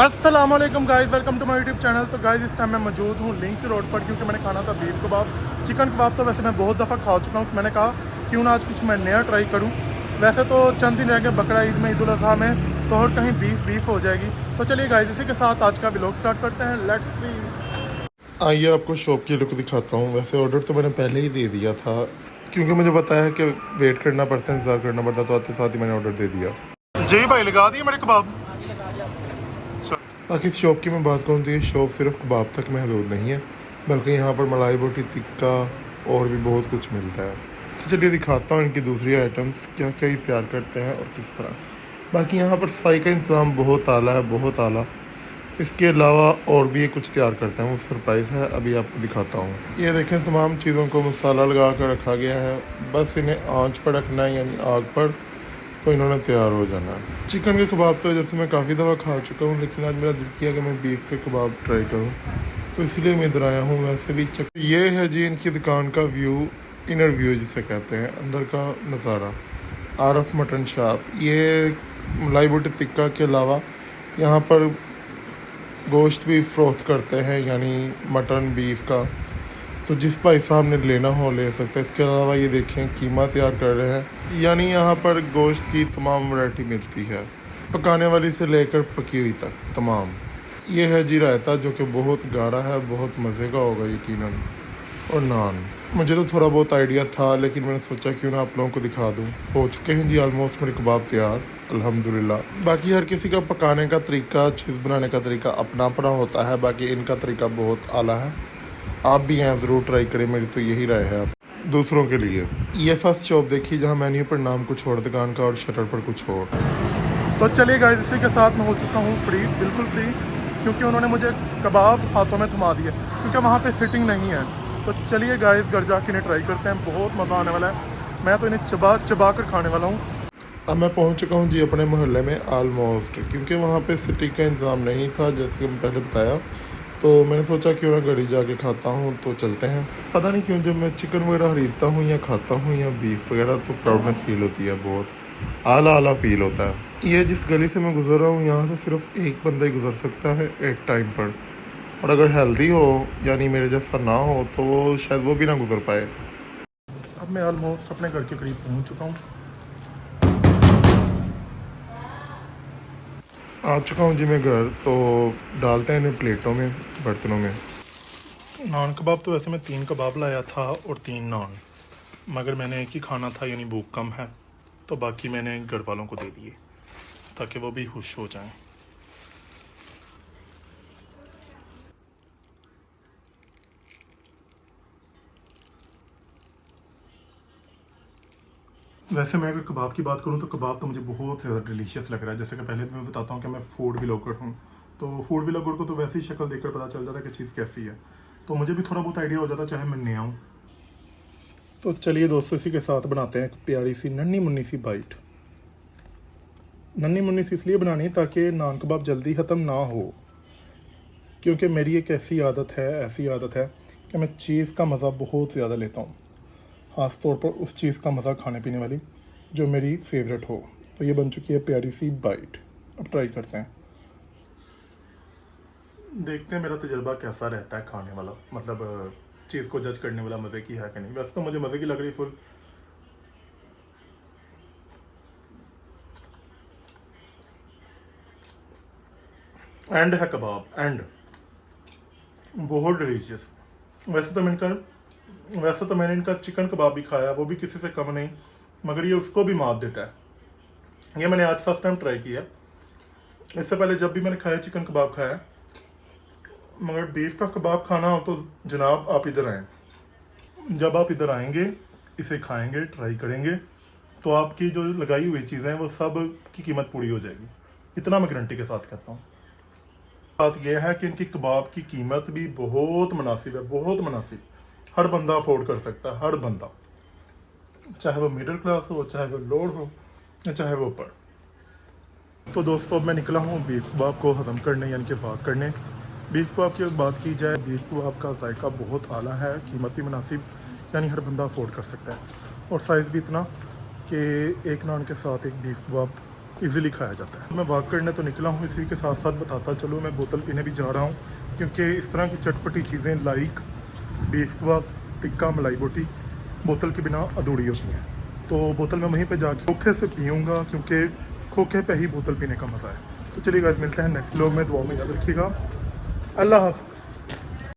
अस्सलाम वालेकुम guys, welcome to my YouTube channel. तो गाइस इस टाइम मैं मौजूद हूँ लिंक रोड पर, क्योंकि मैंने खाना था बीफ कबाब। चिकन कबाब तो वैसे मैं बहुत दफ़ा खा चुका हूँ। मैंने कहा क्यों ना आज कुछ मैं नया ट्राई करूँ। वैसे तो चंद दिन रह गए बकरा ईद में, ईद उल अज़हा में, तो और कहीं बीफ हो जाएगी। तो चलिए गाइस इसी के साथ आज का व्लॉग स्टार्ट करते हैं। Let's see. आइए आपको शॉप की लुक दिखाता हूँ। वैसे ऑर्डर तो मैंने पहले ही दे दिया था, क्योंकि मुझे पता है कि वेट करना पड़ता है, इंतज़ार करना पड़ता है, तो आते साथ ही मैंने ऑर्डर दे दिया। जी भाई लगा दिए मेरे कबाब। बाकी इस शॉप की मैं बात करूँ तो ये शॉप सिर्फ कबाब तक महदूद नहीं है, बल्कि यहाँ पर मलाई बोटी, टिक्का और भी बहुत कुछ मिलता है। तो चलिए दिखाता हूँ इनकी दूसरी आइटम्स क्या क्या तैयार करते हैं और किस तरह। बाकी यहाँ पर सफाई का इंतज़ाम बहुत आला है, बहुत आला। इसके अलावा और भी ये कुछ तैयार करते हैं, वो सरप्राइज़ है, अभी आपको दिखाता हूँ। ये देखें, तमाम चीज़ों को मसाला लगा कर रखा गया है, बस इन्हें आँच पर रखना है, यानी आग पर, तो इन्होंने तैयार हो जाना है। चिकन के कबाब तो जैसे मैं काफ़ी दफ़ा खा चुका हूँ, लेकिन आज मेरा दिल किया कि मैं बीफ के कबाब ट्राई करूँ, तो इसलिए मैं इधर आया हूँ। वैसे भी ये है जी इनकी दुकान का व्यू, इनर व्यू जिसे कहते हैं, अंदर का नज़ारा। आरफ मटन शॉप। ये मलाई बोटी टिक्का के अलावा यहाँ पर गोश्त भी फ़रोख्त करते हैं, यानी मटन बीफ का, तो जिस भाई साहब ने लेना हो ले सकते हैं। इसके अलावा ये देखें कीमा तैयार कर रहे हैं, यानी यहाँ पर गोश्त की तमाम वैरायटी मिलती है, पकाने वाली से लेकर पकी हुई तक तमाम। ये है जी रायता, जो कि बहुत गाढ़ा है, बहुत मज़े का होगा यकीनन। और नान, मुझे तो थोड़ा बहुत आइडिया था, लेकिन मैंने सोचा क्यों ना आप लोगों को दिखा दूँ। हो चुके हैं जी ऑलमोस्ट मेरे कबाब तैयार, अल्हम्दुलिल्लाह। बाकी हर किसी का पकाने का तरीका, चीज़ बनाने का तरीका अपना अपना होता है, बाकी इनका तरीका बहुत आला है। आप भी यहाँ ज़रूर ट्राई करें, मेरी तो यही राय है आप दूसरों के लिए। ये फर्स्ट शॉप देखिए जहाँ मेन्यू पर नाम कुछ और दुकान का और शटर पर कुछ और। तो चलिए गाइस इसी के साथ मैं हो चुका हूँ फ्री, बिल्कुल फ्री, क्योंकि उन्होंने मुझे कबाब हाथों में थमा दिए, क्योंकि वहाँ पे सिटिंग नहीं है। तो चलिए गाइस घर जाके इन्हें ट्राई करते हैं, बहुत मज़ा आने वाला है। मैं तो इन्हें चबा चबा कर खाने वाला हूँ। अब मैं पहुँच चुका हूँ जी अपने मोहल्ले में ऑलमोस्ट, क्योंकि वहाँ पे सिटिंग का इंतज़ाम नहीं था जैसे कि मैं पहले बताया, तो मैंने सोचा क्यों ना घड़ी जाके खाता हूँ। तो चलते हैं। पता नहीं क्यों जब मैं चिकन वगैरह खरीदता हूँ या खाता हूँ या बीफ वगैरह, तो प्राउडनेस फील होती है, बहुत आला आला फील होता है। ये जिस गली से मैं गुजर रहा हूँ, यहाँ से सिर्फ एक बंदा ही गुजर सकता है एक टाइम पर, और अगर हेल्दी हो यानी मेरे जैसा ना हो, तो वो शायद वो भी ना गुजर पाए। अब मैं ऑलमोस्ट अपने घर के करीब पहुँच चुका हूँ, आ चुका हूँ जी मैं घर। तो डालते हैं इन्हें प्लेटों में, बर्तनों में। नान कबाब तो वैसे मैं 3 कबाब लाया था और 3 नान, मगर मैंने एक ही खाना था, यानी भूख कम है, तो बाकी मैंने घर वालों को दे दिए ताकि वो भी खुश हो जाएं। वैसे मैं अगर कबाब की बात करूं तो कबाब तो मुझे बहुत ज़्यादा डिलीशियस लग रहा है। जैसे कि पहले भी मैं बताता हूं कि मैं फूड व्लॉगर हूं, तो फूड व्लॉगर को तो वैसे ही शक्ल देखकर पता चल जाता है कि चीज़ कैसी है, तो मुझे भी थोड़ा बहुत आइडिया हो जाता चाहे मैं नया हूँ। तो चलिए दोस्तों इसी के साथ बनाते हैं एक प्यारी सी नन्ही मुन्नी सी बाइट। नन्ही मुन्नी सी इसलिए बनानी ताकि नान कबाब जल्दी ख़त्म ना हो, क्योंकि मेरी एक ऐसी आदत है कि मैं चीज़ का मज़ा बहुत ज़्यादा लेता हूँ, ख़ास तौर पर उस चीज़ का मज़ा खाने पीने वाली जो मेरी फेवरेट हो। तो ये बन चुकी है प्यारी सी बाइट। अब ट्राई करते हैं, देखते हैं मेरा तजुर्बा कैसा रहता है खाने वाला, मतलब चीज़ को जज करने वाला, मज़े की है कि नहीं। वैसे तो मुझे मज़े की लग रही फुल। एंड है कबाब, एंड बहुत डिलीशियस। वैसे तो मैंने इनका चिकन कबाब भी खाया, वो भी किसी से कम नहीं, मगर ये उसको भी मात देता है। ये मैंने आज फर्स्ट टाइम ट्राई किया। इससे पहले जब भी मैंने खाया चिकन कबाब खाया, मगर बीफ का कबाब खाना हो तो जनाब आप इधर आएँ। जब आप इधर आएंगे, इसे खाएंगे, ट्राई करेंगे, तो आपकी जो लगाई हुई चीज़ें हैं वो सब की कीमत पूरी हो जाएगी, इतना मैं गारंटी के साथ कहता हूँ। बात यह है कि इनकी कबाब की कीमत भी बहुत मुनासिब है, बहुत मुनासिब। हर बंदा अफोर्ड कर सकता है, हर बंदा, चाहे वो मिडिल क्लास हो, चाहे वो लोअर हो, या चाहे वो ऊपर। तो दोस्तों अब मैं निकला हूँ बीफ कबाब को हज़म करने, यानी कि वाक करने। बीफ कबाब की बात की जाए, बीफ कबाब का जायका बहुत आला है, कीमत भी मुनासिब, यानी हर बंदा अफोर्ड कर सकता है, और साइज़ भी इतना कि एक नान के साथ एक बीफ कबाब इजीली खाया जाता है। मैं वॉक करने तो निकला हूँ, इसी के साथ साथ बताता चलो मैं बोतल पीने भी जा रहा हूँ, क्योंकि इस तरह की चटपटी चीज़ें लाइक बीफ कबाब, टिक्का, मलाई बोटी बोतल के बिना अधूरी होती हैं। तो बोतल मैं वहीं पे जाके खोखे से पीऊँगा, क्योंकि खोखे पे ही बोतल पीने का मज़ा है। तो चलिए गाइस, मिलते हैं नेक्स्ट व्लॉग में। दुआ में याद रखिएगा। अल्लाह हाफ़िज़।